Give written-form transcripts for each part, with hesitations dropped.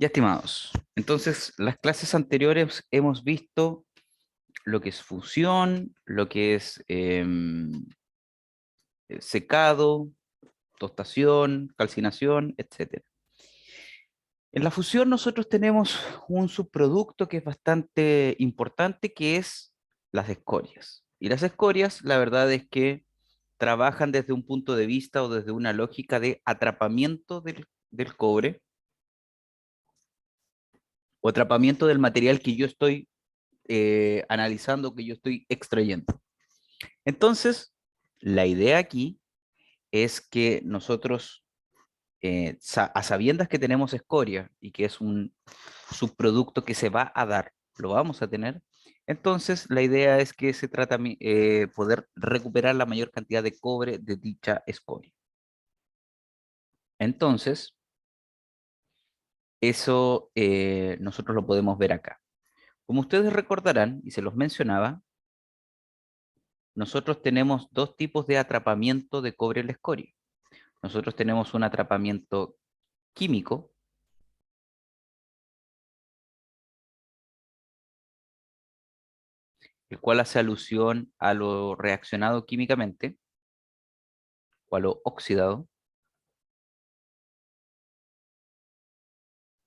Ya, estimados. Entonces, las clases anteriores hemos visto lo que es fusión, lo que es secado, tostación, calcinación, etcétera. En la fusión nosotros tenemos un subproducto que es bastante importante, que es las escorias. Y las escorias, la verdad es que trabajan desde un punto de vista o desde una lógica de atrapamiento del cobre o atrapamiento del material que yo estoy analizando, que yo estoy extrayendo. Entonces, la idea aquí es que nosotros, a sabiendas que tenemos escoria y que es un subproducto que se va a dar, lo vamos a tener, entonces la idea es que se trata poder recuperar la mayor cantidad de cobre de dicha escoria. Entonces, eso nosotros lo podemos ver acá. Como ustedes recordarán, y se los mencionaba, nosotros tenemos dos tipos de atrapamiento de cobre en la escoria. Nosotros tenemos un atrapamiento químico, el cual hace alusión a lo reaccionado químicamente o a lo oxidado,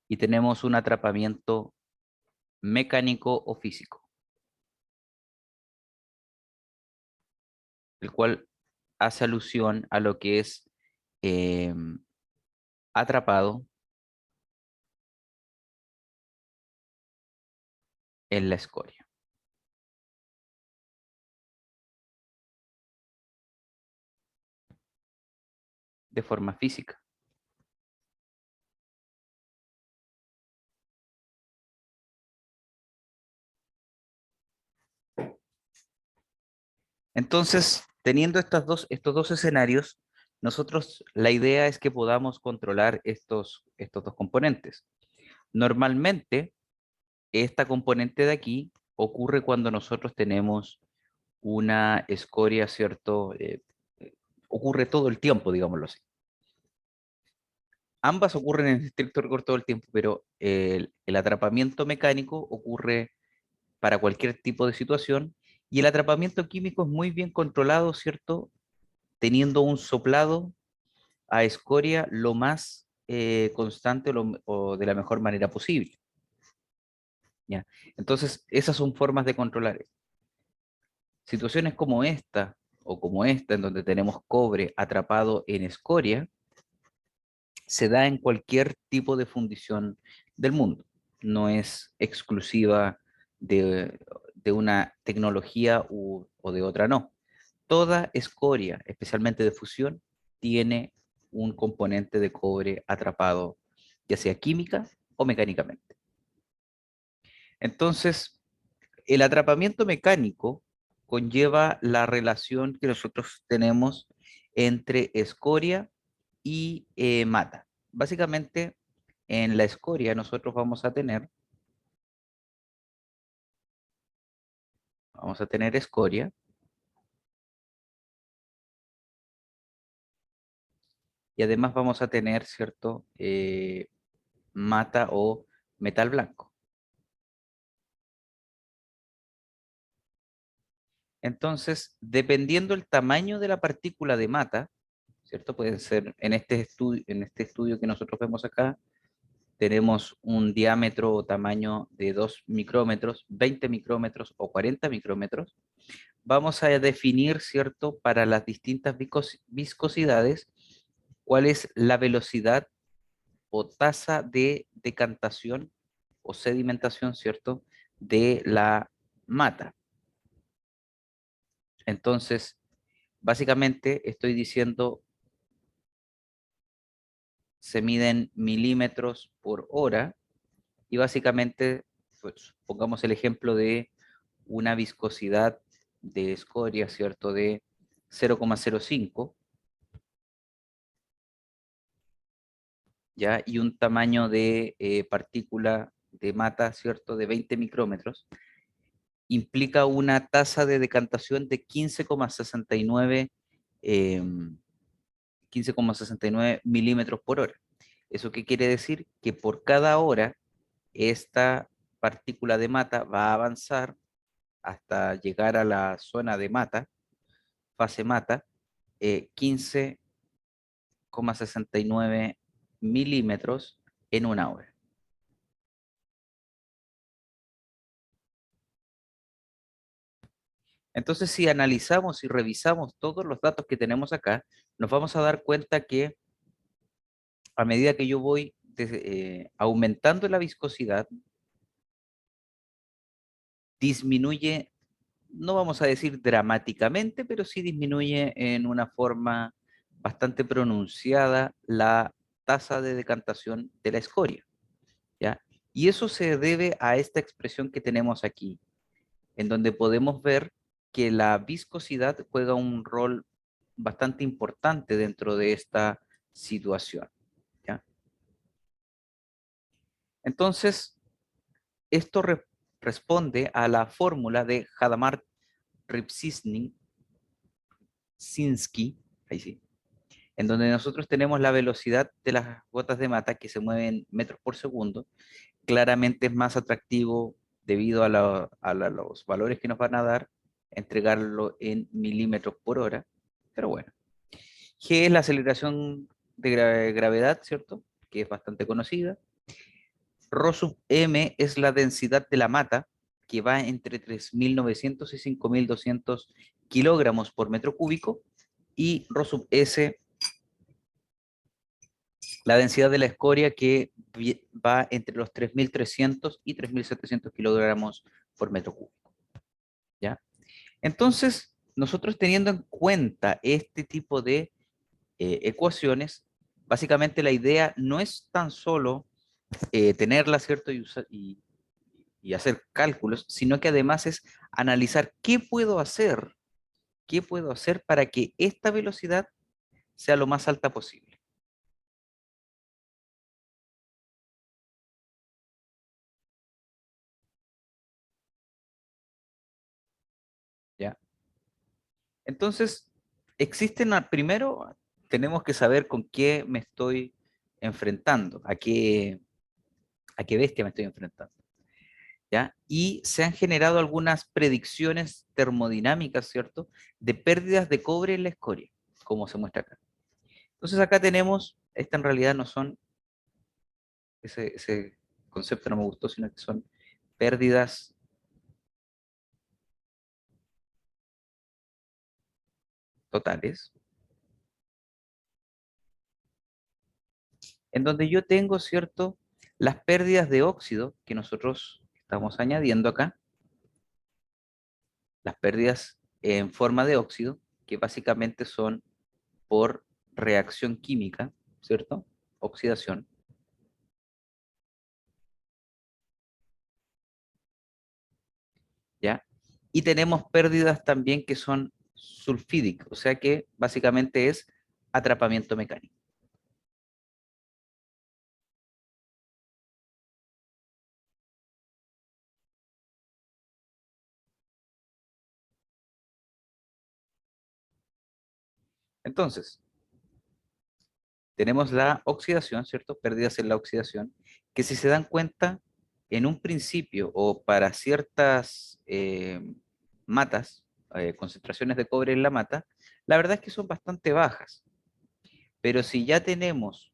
y tenemos un atrapamiento mecánico o físico, el cual hace alusión a lo que es eh, atrapado en la escoria, de forma física. Entonces, teniendo estos dos escenarios, nosotros la idea es que podamos controlar estos dos componentes. Normalmente, esta componente de aquí ocurre cuando nosotros tenemos una escoria, ¿cierto? Ocurre todo el tiempo, digámoslo así. Ambas ocurren en estricto rigor todo el tiempo, pero el atrapamiento mecánico ocurre para cualquier tipo de situación y el atrapamiento químico es muy bien controlado, ¿cierto? Teniendo un soplado a escoria lo más constante o de la mejor manera posible. ¿Ya? Entonces, esas son formas de controlar. Situaciones como esta o como esta, en donde tenemos cobre atrapado en escoria, se da en cualquier tipo de fundición del mundo. No es exclusiva de una tecnología o de otra, no. Toda escoria, especialmente de fusión, tiene un componente de cobre atrapado, ya sea química o mecánicamente. Entonces, el atrapamiento mecánico conlleva la relación que nosotros tenemos entre escoria y mata. Básicamente, en la escoria nosotros vamos a tener escoria, y además vamos a tener, ¿cierto? Mata o metal blanco. Entonces, dependiendo el tamaño de la partícula de mata, ¿cierto? Pueden ser en este estudio que nosotros vemos acá, tenemos un diámetro o tamaño de 2 micrómetros, 20 micrómetros o 40 micrómetros. Vamos a definir, ¿cierto? Para las distintas viscosidades, cuál es la velocidad o tasa de decantación o sedimentación, ¿cierto? De la mata. Entonces, básicamente estoy diciendo, se miden milímetros por hora y básicamente, pues, pongamos el ejemplo de una viscosidad de escoria, ¿cierto? De 0,05, ¿ya? Y un tamaño de partícula de mata, ¿cierto? De 20 micrómetros, implica una tasa de decantación de 15,69 milímetros por hora. ¿Eso qué quiere decir? Que por cada hora esta partícula de mata va a avanzar hasta llegar a la zona de mata, fase mata, 15,69 milímetros en una hora. Entonces, si analizamos y revisamos todos los datos que tenemos acá, nos vamos a dar cuenta que a medida que yo voy aumentando la viscosidad, disminuye, no vamos a decir dramáticamente, pero sí disminuye en una forma bastante pronunciada la tasa de decantación de la escoria, ¿ya? Y eso se debe a esta expresión que tenemos aquí, en donde podemos ver que la viscosidad juega un rol bastante importante dentro de esta situación, ¿ya? Entonces, esto responde a la fórmula de Hadamard-Ripsisny-Sinsky, ahí sí, en donde nosotros tenemos la velocidad de las gotas de mata que se mueven metros por segundo. Claramente es más atractivo debido a los valores que nos van a dar, entregarlo en milímetros por hora, pero bueno. G es la aceleración de gravedad, ¿cierto? Que es bastante conocida. Rho sub m es la densidad de la mata, que va entre 3.900 y 5.200 kilogramos por metro cúbico. Y Rho sub s, la densidad de la escoria, que va entre los 3.300 y 3.700 kilogramos por metro cúbico, ¿ya? Entonces, nosotros teniendo en cuenta este tipo de ecuaciones, básicamente la idea no es tan solo tenerla, ¿cierto? Y hacer cálculos, sino que además es analizar qué puedo hacer para que esta velocidad sea lo más alta posible, ¿ya? Entonces, primero tenemos que saber con qué me estoy enfrentando, a qué bestia me estoy enfrentando, ¿ya? Y se han generado algunas predicciones termodinámicas, ¿cierto? De pérdidas de cobre en la escoria, como se muestra acá. Entonces acá tenemos, esta en realidad no son, ese concepto no me gustó, sino que son pérdidas totales, en donde yo tengo, ¿cierto? Las pérdidas de óxido que nosotros estamos añadiendo acá, las pérdidas en forma de óxido, que básicamente son por reacción química, ¿cierto? Oxidación, ¿ya? Y tenemos pérdidas también que son sulfídicas, o sea que básicamente es atrapamiento mecánico. Entonces, tenemos la oxidación, ¿cierto? Pérdidas en la oxidación, que si se dan cuenta, en un principio o para ciertas matas, concentraciones de cobre en la mata, la verdad es que son bastante bajas. Pero si ya tenemos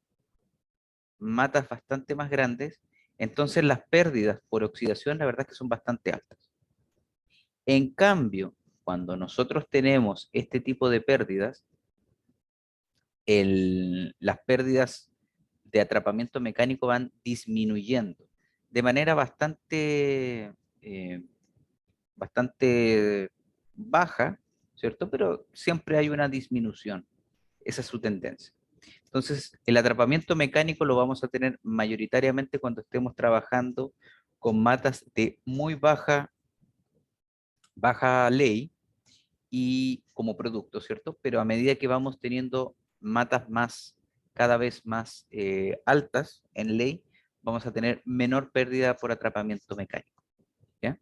matas bastante más grandes, entonces las pérdidas por oxidación, la verdad es que son bastante altas. En cambio, cuando nosotros tenemos este tipo de pérdidas, las pérdidas de atrapamiento mecánico van disminuyendo de manera bastante baja, ¿cierto? Pero siempre hay una disminución. Esa es su tendencia. Entonces, el atrapamiento mecánico lo vamos a tener mayoritariamente cuando estemos trabajando con matas de muy baja ley y como producto, ¿cierto? Pero a medida que vamos teniendo matas cada vez más altas en ley, vamos a tener menor pérdida por atrapamiento mecánico, ¿ya?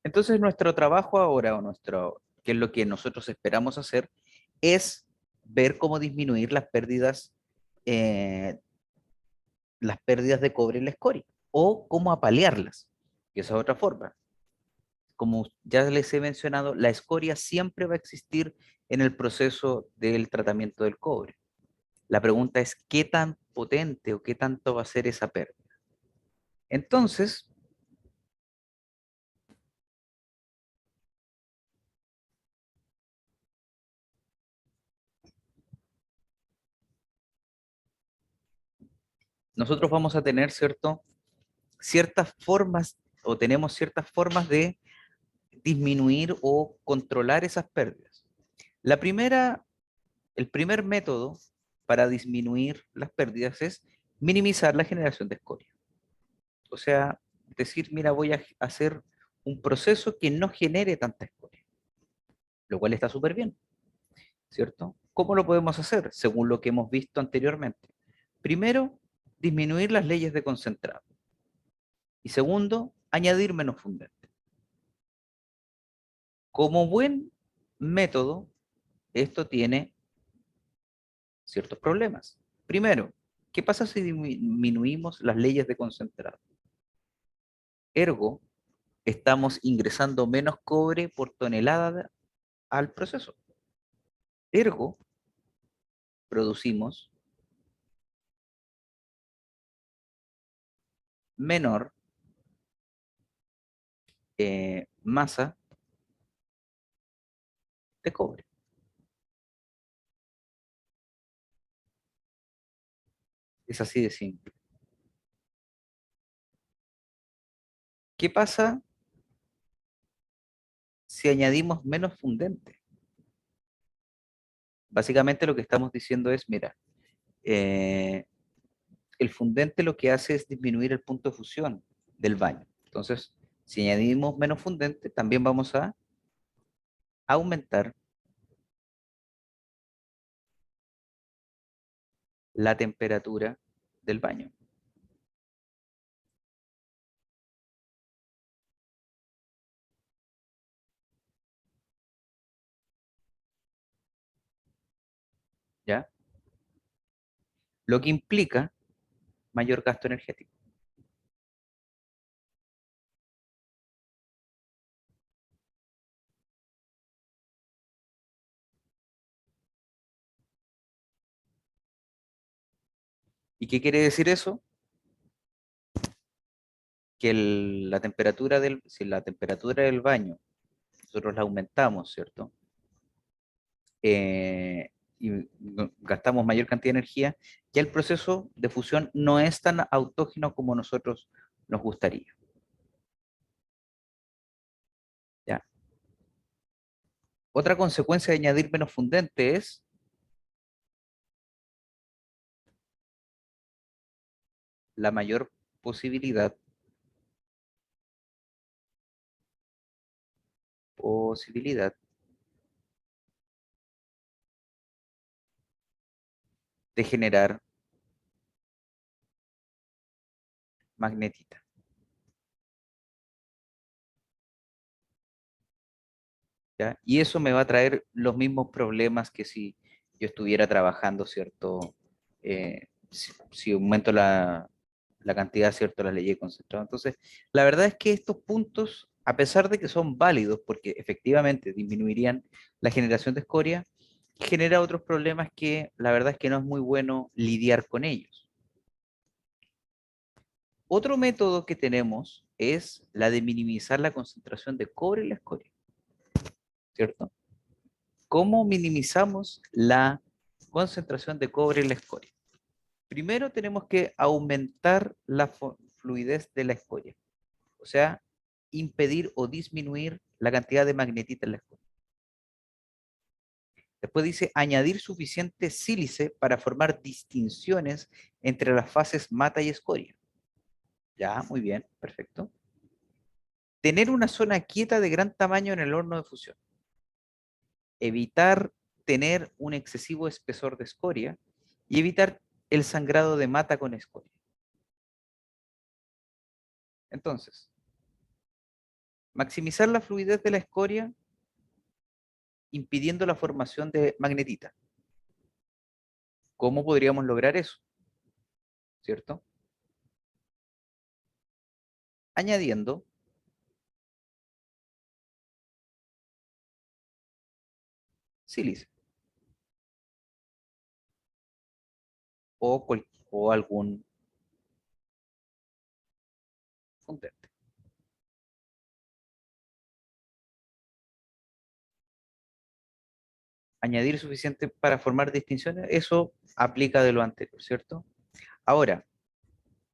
Entonces nuestro trabajo ahora, o que es lo que nosotros esperamos hacer, es ver cómo disminuir eh, las pérdidas de cobre en la escoria, o cómo apalearlas, que esa es otra forma. Como ya les he mencionado, la escoria siempre va a existir en el proceso del tratamiento del cobre. La pregunta es qué tan potente o qué tanto va a ser esa pérdida. Entonces, nosotros vamos a tener, ¿cierto? Ciertas formas o tenemos ciertas formas de disminuir o controlar esas pérdidas. La primera, el primer método para disminuir las pérdidas es minimizar la generación de escoria. O sea, decir, mira, voy a hacer un proceso que no genere tanta escoria, lo cual está súper bien, ¿cierto? ¿Cómo lo podemos hacer? Según lo que hemos visto anteriormente. Primero, disminuir las leyes de concentrado. Y segundo, añadir menos fundente. Como buen método, esto tiene ciertos problemas. Primero, ¿qué pasa si disminuimos las leyes de concentrado? Ergo, estamos ingresando menos cobre por tonelada al proceso. Ergo, producimos menor masa de cobre. Es así de simple. ¿Qué pasa si añadimos menos fundente? Básicamente lo que estamos diciendo es, mira, eh, el fundente lo que hace es disminuir el punto de fusión del baño. Entonces, si añadimos menos fundente, también vamos a aumentar la temperatura del baño. ¿Ya? Lo que implica mayor gasto energético. ¿Y qué quiere decir eso? Que si la temperatura del baño nosotros la aumentamos, ¿cierto? Y gastamos mayor cantidad de energía, ya el proceso de fusión no es tan autógeno como nosotros nos gustaría. ¿Ya? Otra consecuencia de añadir menos fundente es la mayor posibilidad, posibilidad de generar magnetita. ¿Ya? Y eso me va a traer los mismos problemas que si yo estuviera trabajando, ¿cierto? Si aumento la cantidad, ¿cierto? La ley de concentrado. Entonces, la verdad es que estos puntos, a pesar de que son válidos, porque efectivamente disminuirían la generación de escoria, genera otros problemas que la verdad es que no es muy bueno lidiar con ellos. Otro método que tenemos es la de minimizar la concentración de cobre en la escoria, ¿cierto? ¿Cómo minimizamos la concentración de cobre en la escoria? Primero tenemos que aumentar la fluidez de la escoria, o sea, impedir o disminuir la cantidad de magnetita en la escoria. Después dice añadir suficiente sílice para formar distinciones entre las fases mata y escoria. Ya, muy bien, perfecto. Tener una zona quieta de gran tamaño en el horno de fusión. Evitar tener un excesivo espesor de escoria y evitar el sangrado de mata con escoria. Entonces, maximizar la fluidez de la escoria impidiendo la formación de magnetita. ¿Cómo podríamos lograr eso? ¿Cierto? Añadiendo sílice o algún fundente. Añadir suficiente para formar distinciones, eso aplica de lo anterior, ¿cierto? Ahora,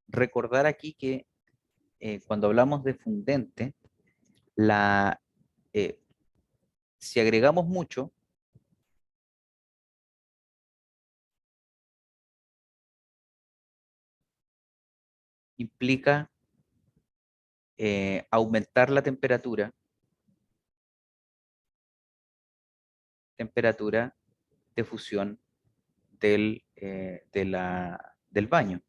recordar aquí que cuando hablamos de fundente, la, eh, si agregamos mucho, implica aumentar la temperatura de fusión del baño.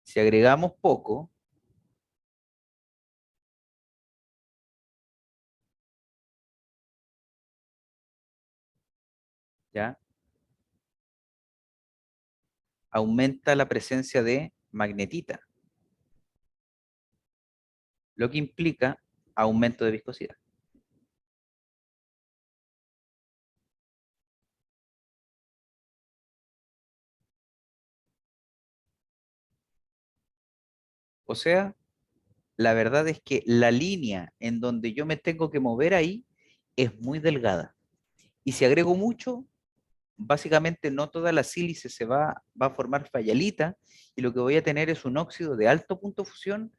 Si agregamos poco, ¿ya? Aumenta la presencia de magnetita, lo que implica aumento de viscosidad. O sea, la verdad es que la línea en donde yo me tengo que mover ahí es muy delgada. Y si agrego mucho, básicamente no toda la sílice va a formar fayalita y lo que voy a tener es un óxido de alto punto de fusión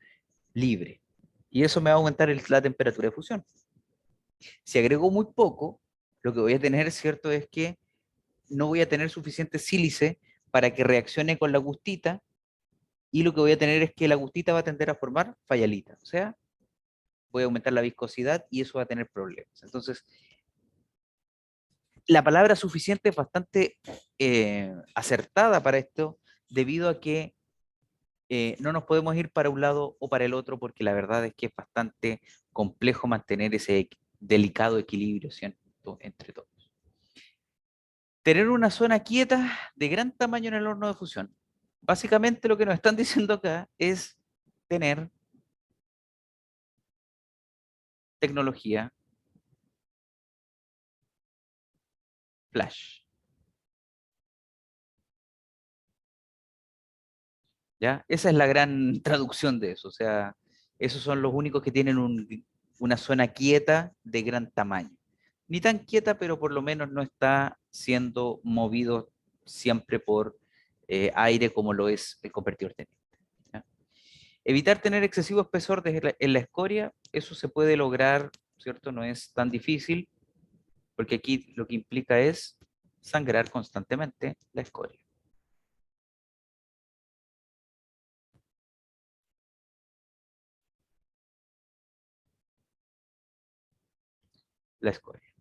libre. Y eso me va a aumentar la temperatura de fusión. Si agrego muy poco, lo que voy a tener, ¿cierto?, es que no voy a tener suficiente sílice para que reaccione con la gustita y lo que voy a tener es que la gustita va a tender a formar fayalita. O sea, voy a aumentar la viscosidad y eso va a tener problemas. Entonces, la palabra suficiente es bastante acertada para esto, debido a que no nos podemos ir para un lado o para el otro, porque la verdad es que es bastante complejo mantener ese delicado equilibrio, ¿cierto?, entre todos. Tener una zona quieta de gran tamaño en el horno de fusión. Básicamente lo que nos están diciendo acá es tener tecnología flash. ¿Ya? Esa es la gran traducción de eso. O sea, esos son los únicos que tienen una zona quieta de gran tamaño. Ni tan quieta, pero por lo menos no está siendo movido siempre por aire como lo es el convertidor térmico. ¿Ya? Evitar tener excesivo espesor en la escoria, eso se puede lograr, ¿cierto? No es tan difícil, porque aquí lo que implica es sangrar constantemente la escoria. La escoria.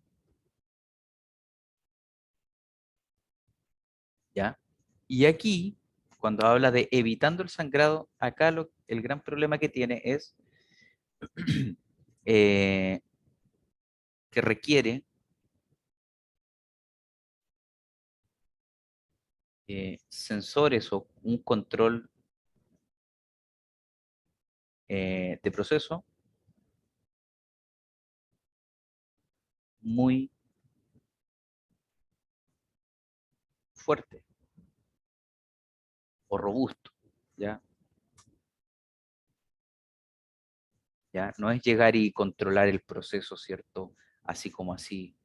¿Ya? Y aquí, cuando habla de evitando el sangrado, acá el gran problema que tiene es eh, que requiere sensores o un control de proceso muy fuerte o robusto, ¿ya? ¿Ya? No es llegar y controlar el proceso, ¿cierto? Así como así.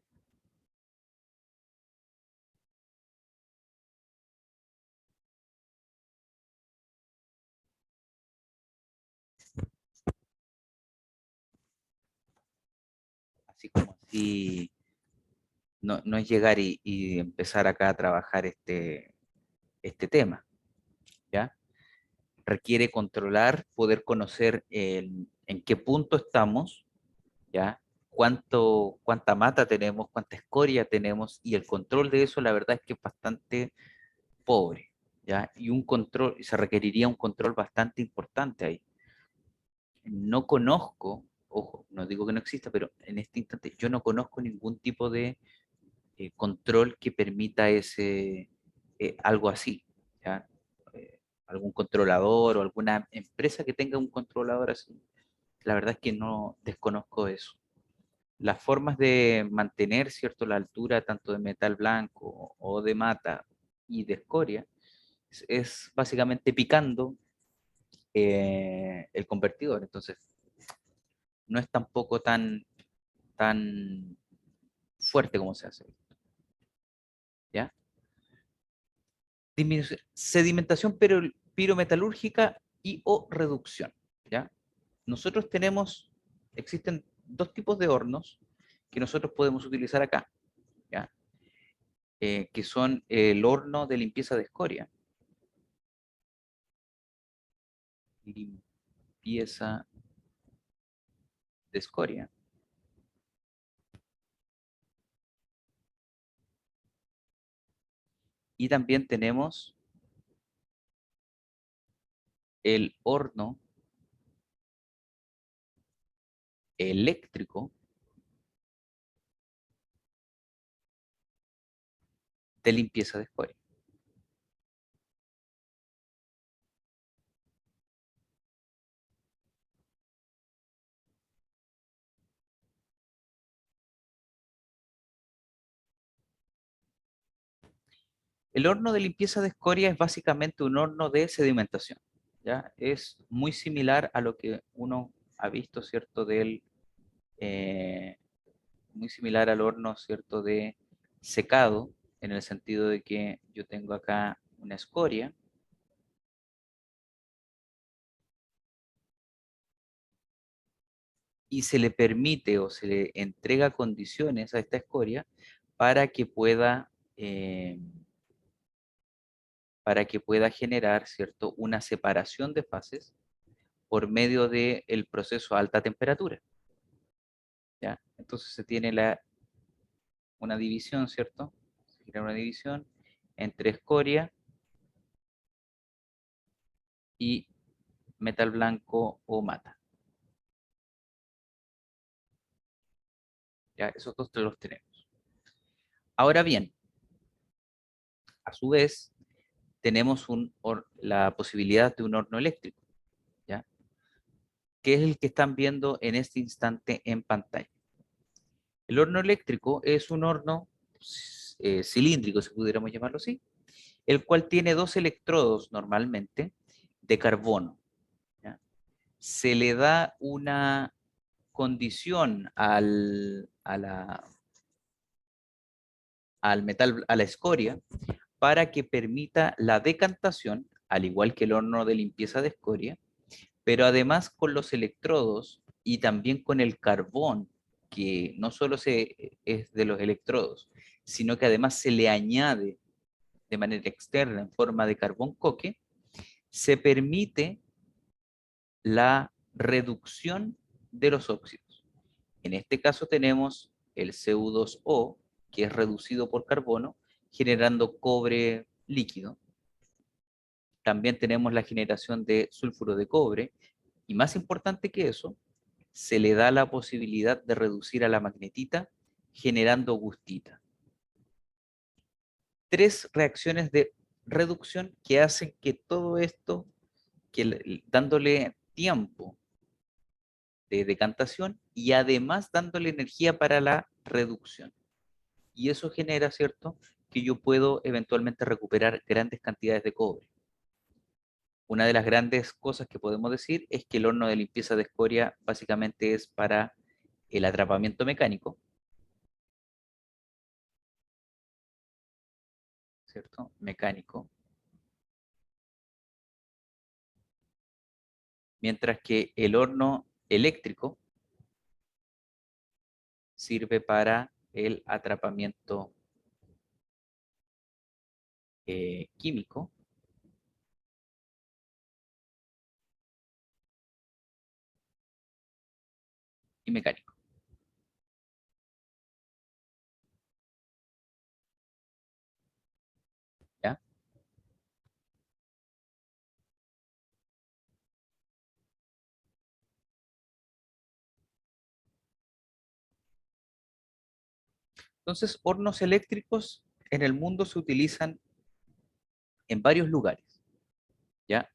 Así como así, no es llegar y empezar acá a trabajar este tema, ¿ya? Requiere controlar, poder conocer en qué punto estamos, ¿ya? Cuánta mata tenemos, cuánta escoria tenemos, y el control de eso, la verdad es que es bastante pobre, ¿ya? Y se requeriría un control bastante importante ahí. No conozco ojo, no digo que no exista, pero en este instante yo no conozco ningún tipo de control que permita algo así, ¿ya? Algún controlador o alguna empresa que tenga un controlador así. La verdad es que no desconozco eso. Las formas de mantener, ¿cierto?, la altura tanto de metal blanco o de mata y de escoria es básicamente picando el convertidor. Entonces, no es tampoco tan fuerte como se hace, ¿ya? Sedimentación pirometalúrgica y o reducción, ¿ya? Nosotros existen dos tipos de hornos que nosotros podemos utilizar acá, ¿ya? Que son el horno de limpieza de escoria, limpieza de escoria, y también tenemos el horno eléctrico de limpieza de escoria. El horno de limpieza de escoria es básicamente un horno de sedimentación, ¿ya? Es muy similar a lo que uno ha visto, ¿cierto? Eh, Muy similar al horno, ¿cierto? De secado, en el sentido de que yo tengo acá una escoria y se le permite o se le entrega condiciones a esta escoria para que pueda, eh, para que pueda generar, ¿cierto? Una separación de fases por medio del proceso a alta temperatura, ¿ya? Entonces se tiene una división, ¿cierto? Se genera una división entre escoria y metal blanco o mata, ¿ya? Esos dos los tenemos. Ahora bien, a su vez, tenemos la posibilidad de un horno eléctrico, ¿ya? Que es el que están viendo en este instante en pantalla. El horno eléctrico es un horno cilíndrico, si pudiéramos llamarlo así, el cual tiene dos electrodos normalmente de carbono, ¿ya? Se le da una condición al metal, a la escoria, para que permita la decantación, al igual que el horno de limpieza de escoria, pero además con los electrodos y también con el carbón, que no solo es de los electrodos, sino que además se le añade de manera externa en forma de carbón coque, se permite la reducción de los óxidos. En este caso tenemos el Cu2O, que es reducido por carbono, generando cobre líquido. También tenemos la generación de sulfuro de cobre, y más importante que eso, se le da la posibilidad de reducir a la magnetita generando augustita. Tres reacciones de reducción que hacen que todo esto, dándole tiempo de decantación y además dándole energía para la reducción. Y eso genera, ¿cierto?, que yo puedo eventualmente recuperar grandes cantidades de cobre. Una de las grandes cosas que podemos decir es que el horno de limpieza de escoria básicamente es para el atrapamiento mecánico, ¿cierto? Mecánico. Mientras que el horno eléctrico sirve para el atrapamiento químico y mecánico, ¿ya? Entonces, hornos eléctricos en el mundo se utilizan en varios lugares, ¿ya?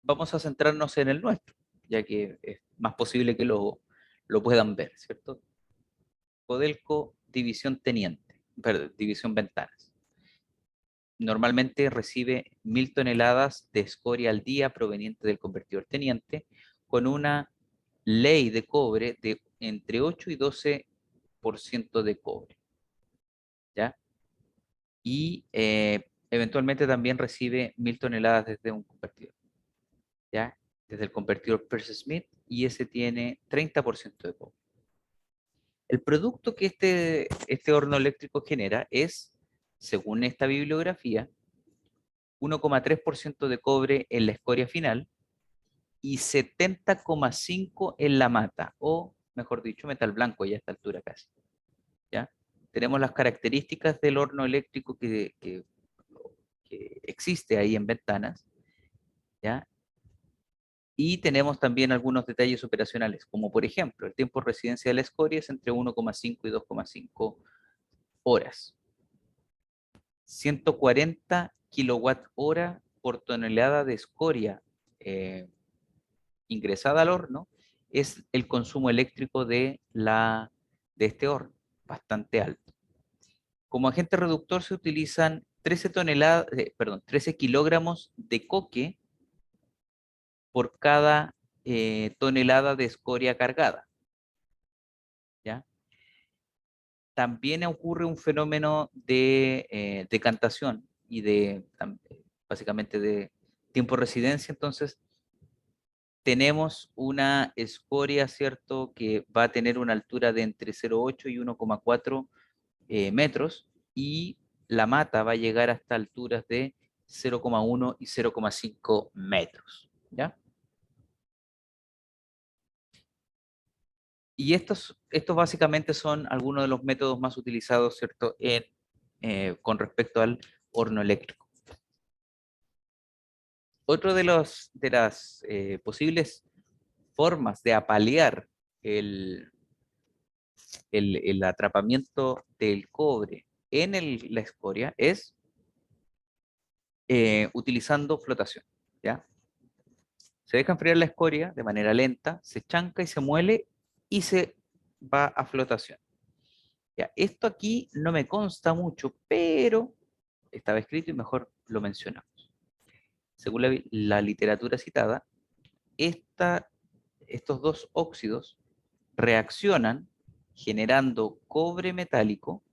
Vamos a centrarnos en el nuestro, ya que es más posible que lo puedan ver, ¿cierto? Codelco División Teniente, perdón, División Ventanas. Normalmente recibe 1.000 toneladas de escoria al día proveniente del convertidor Teniente, con una ley de cobre de entre 8 y 12% de cobre, ¿ya? Y eventualmente también recibe 1.000 toneladas desde un convertidor, ¿ya? Desde el convertidor Percy Smith, y ese tiene 30% de cobre. El producto que este horno eléctrico genera es, según esta bibliografía, 1,3% de cobre en la escoria final y 70,5% en la mata, o mejor dicho, metal blanco ya a esta altura casi, ¿ya? Tenemos las características del horno eléctrico que existe ahí en Ventanas, ¿ya? Y tenemos también algunos detalles operacionales, como por ejemplo, el tiempo de residencia de la escoria es entre 1,5 y 2,5 horas. 140 kilowatt hora por tonelada de escoria eh, ingresada al horno es el consumo eléctrico de este horno, bastante alto. Como agente reductor se utilizan 13 kilogramos de coque por cada tonelada de escoria cargada, ¿ya? También ocurre un fenómeno de decantación y básicamente de tiempo de residencia. Entonces, tenemos una escoria, ¿cierto?, que va a tener una altura de entre 0,8 y 1,4 metros, y la mata va a llegar hasta alturas de 0,1 y 0,5 metros, ¿ya? Y estos básicamente son algunos de los métodos más utilizados, ¿cierto?, con respecto al horno eléctrico. Otro de las posibles formas de apalear el, el atrapamiento del cobre en la escoria es utilizando flotación, ¿ya? Se deja enfriar la escoria de manera lenta, se chanca y se muele y se va a flotación. Ya, esto aquí no me consta mucho, pero estaba escrito y mejor lo mencionamos. Según la literatura citada, estos dos óxidos reaccionan generando cobre metálico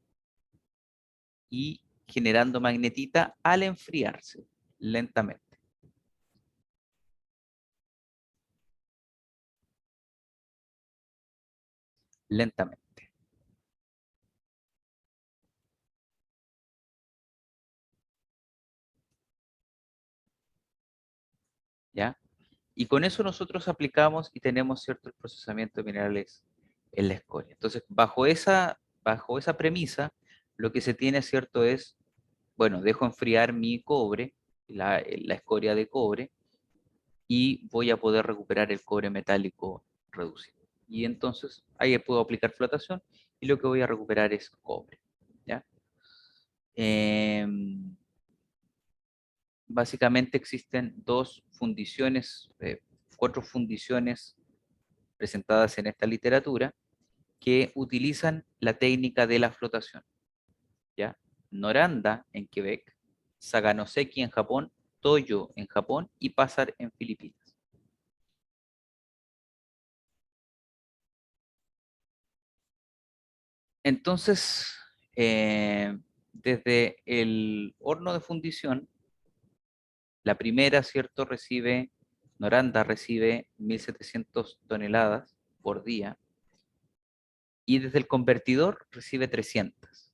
y generando magnetita al enfriarse lentamente. Lentamente, ¿ya? Y con eso nosotros aplicamos y tenemos cierto el procesamiento de minerales en la escoria. Entonces, bajo esa premisa, lo que se tiene, cierto, es, bueno, dejo enfriar mi cobre, la escoria de cobre, y voy a poder recuperar el cobre metálico reducido. Y entonces ahí puedo aplicar flotación y lo que voy a recuperar es cobre, ¿ya? Básicamente existen cuatro fundiciones presentadas en esta literatura que utilizan la técnica de la flotación, ¿ya? Noranda en Quebec, Saganoseki en Japón, Toyo en Japón y Pásar en Filipinas. Entonces, desde el horno de fundición, la primera, ¿cierto?, Noranda recibe 1.700 toneladas por día, y desde el convertidor recibe 300,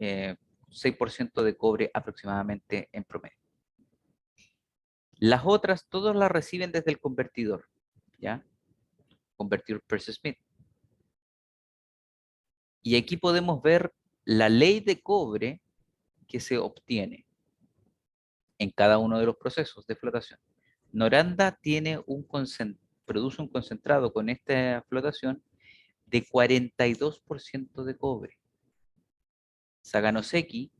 eh, 6% de cobre aproximadamente en promedio. Las otras, todas las reciben desde el convertidor, ¿ya? Convertidor Percy Smith. Y aquí podemos ver la ley de cobre que se obtiene en cada uno de los procesos de flotación. Noranda produce un concentrado con esta flotación de 42% de cobre. Saganoseki,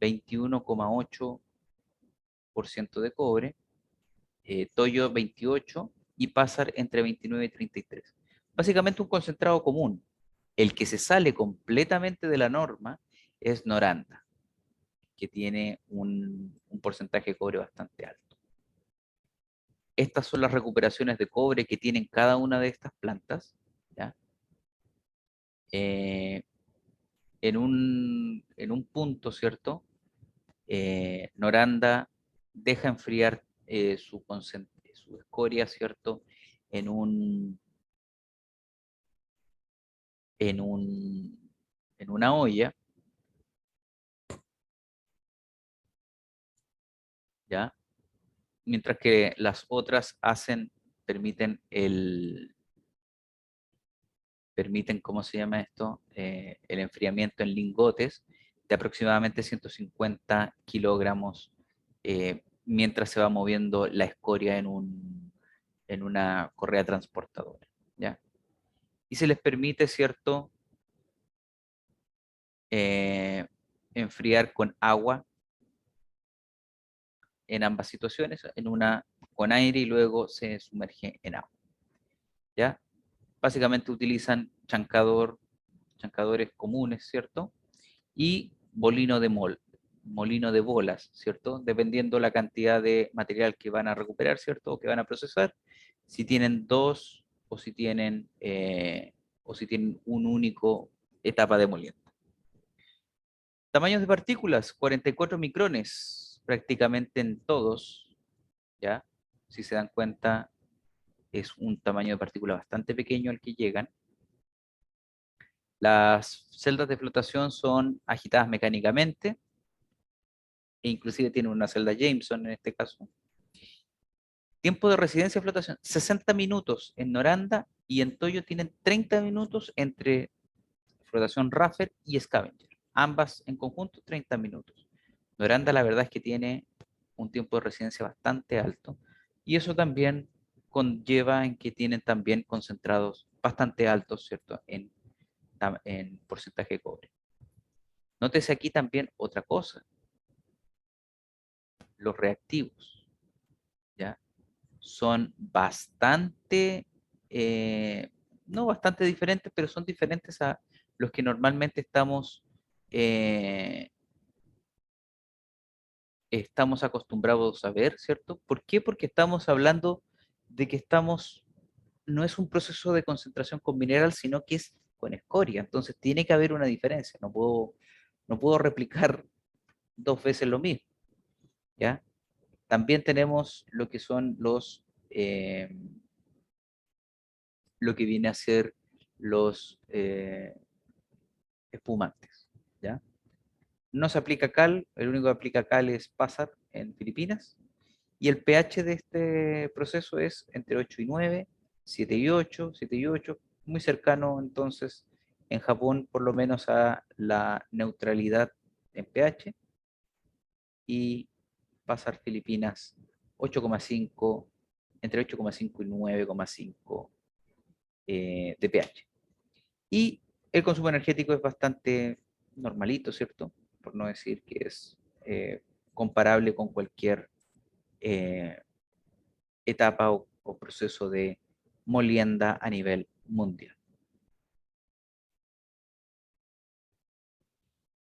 21,8% de cobre. Toyo 28 y Pásar entre 29 y 33. Básicamente un concentrado común. El que se sale completamente de la norma es Noranda, que tiene un porcentaje de cobre bastante alto. Estas son las recuperaciones de cobre que tienen cada una de estas plantas. ¿Ya? Eh, en un punto, ¿cierto? Noranda deja enfriar su escoria, ¿cierto? En un, en un, en una olla, ¿ya? Mientras que las otras permiten ¿cómo se llama esto? El enfriamiento en lingotes de aproximadamente 150 kilogramos mientras se va moviendo la escoria en una correa transportadora, ¿ya? Y se les permite, ¿cierto? eh, Enfriar con agua en ambas situaciones, en una con aire y luego se sumerge en agua, ¿ya? Básicamente utilizan chancadores comunes, ¿cierto? Y molino de bolas, ¿cierto? Dependiendo la cantidad de material que van a recuperar, ¿cierto? O que van a procesar. Si tienen dos o si tienen un único etapa de molienda. Tamaños de partículas, 44 micrones, prácticamente en todos, ¿ya? Si se dan cuenta, es un tamaño de partícula bastante pequeño al que llegan. Las celdas de flotación son agitadas mecánicamente, e inclusive tienen una celda Jameson en este caso. Tiempo de residencia de flotación, 60 minutos en Noranda, y en Toyo tienen 30 minutos entre flotación Raffer y Scavenger. Ambas en conjunto 30 minutos. Noranda la verdad es que tiene un tiempo de residencia bastante alto, y eso también conlleva en que tienen también concentrados bastante altos, ¿cierto? En porcentaje de cobre. Nótese aquí también otra cosa, los reactivos, ¿ya? Son bastante, no bastante diferentes, pero son diferentes a los que normalmente eh, estamos acostumbrados a ver, ¿cierto? ¿Por qué? Porque estamos hablando de que no es un proceso de concentración con mineral, sino que es con escoria. Entonces tiene que haber una diferencia. No puedo replicar dos veces lo mismo, ¿ya? También tenemos lo que son lo que viene a ser los espumantes, ¿ya? No se aplica cal, el único que aplica cal es Passat en Filipinas, y el pH de este proceso es entre 8 y 9, 7 y 8, 7 y 8, muy cercano entonces en Japón por lo menos a la neutralidad en pH, y Passat Filipinas 8,5, entre 8,5 y 9,5 de pH. Y el consumo energético es bastante normalito, ¿cierto? Por no decir que es comparable con cualquier eh, etapa o proceso de molienda a nivel mundial.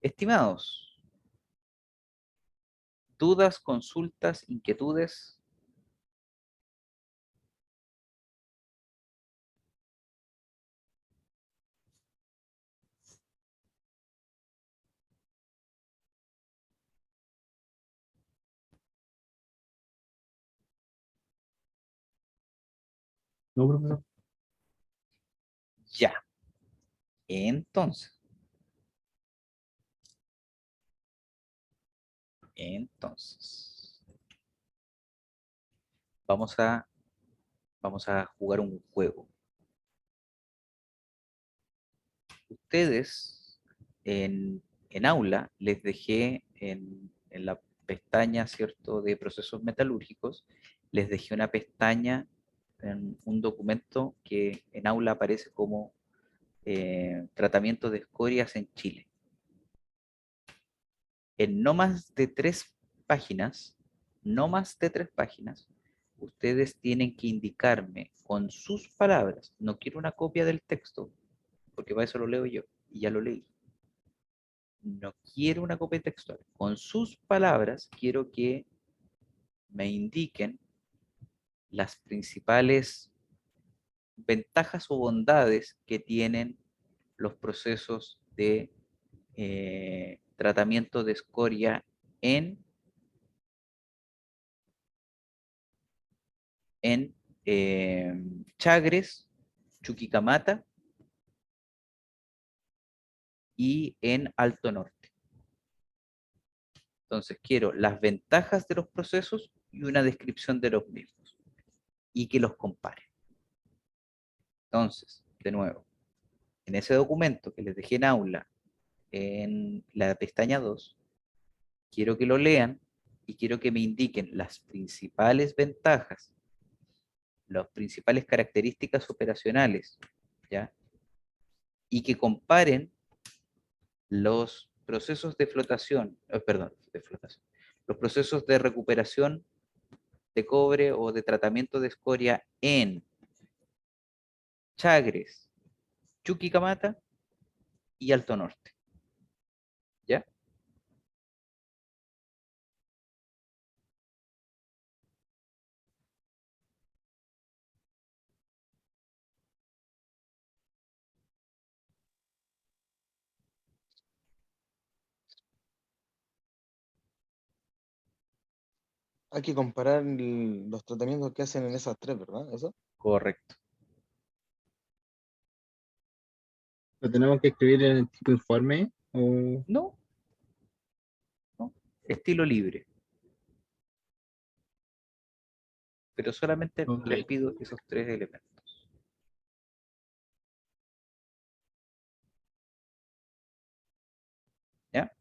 Estimados, dudas, consultas, inquietudes. No, profesor. Ya, entonces, vamos a, vamos a jugar un juego. Ustedes en aula les dejé en la pestaña, ¿cierto?, de procesos metalúrgicos, les dejé una pestaña en un documento que en aula aparece como tratamiento de escorias en Chile. En no más de 3 páginas, no más de 3 páginas, ustedes tienen que indicarme con sus palabras, no quiero una copia del texto, porque para eso lo leo yo, y ya lo leí. No quiero una copia textual. Con sus palabras quiero que me indiquen las principales ventajas o bondades que tienen los procesos de tratamiento de escoria en, en Chagres, Chuquicamata y en Alto Norte. Entonces quiero las ventajas de los procesos y una descripción de los mismos y que los compare. Entonces, de nuevo, en ese documento que les dejé en aula, en la pestaña 2, quiero que lo lean y quiero que me indiquen las principales ventajas, las principales características operacionales, ¿ya? Y que comparen los procesos de flotación, perdón, de flotación, los procesos de recuperación de cobre o de tratamiento de escoria en Chagres, Chuquicamata y Alto Norte, ¿ya? Hay que comparar los tratamientos que hacen en esas tres, ¿verdad? ¿Eso? Correcto. ¿Lo tenemos que escribir en el tipo informe? O... No, no, estilo libre. Pero solamente Ok. les pido esos 3 elementos. ¿Ya?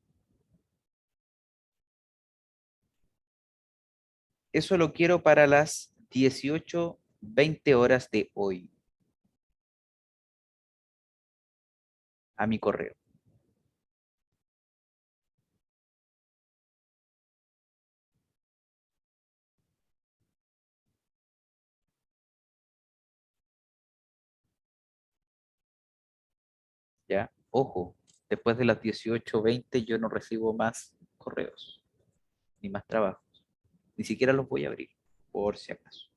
Eso lo quiero para las 18:20 horas de hoy. A mi correo. ¿Ya? Ojo, después de las 18:20 yo no recibo más correos, ni más trabajos. Ni siquiera los voy a abrir, por si acaso.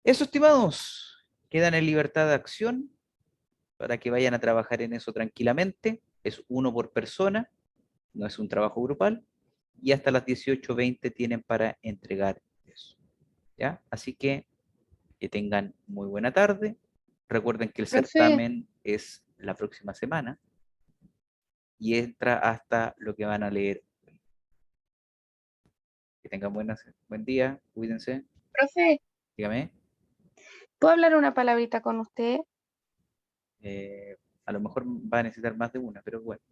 Eso, estimados, quedan en libertad de acción para que vayan a trabajar en eso tranquilamente. Es uno por persona, no es un trabajo grupal. Y hasta las 18:20 tienen para entregar eso. ¿Ya? Así que tengan muy buena tarde. Recuerden que el Profe, certamen es la próxima semana y entra hasta lo que van a leer. Que tengan buen día, cuídense. profe, Dígame. ¿puedo hablar una palabrita con usted? A lo mejor va a necesitar más de una, pero bueno.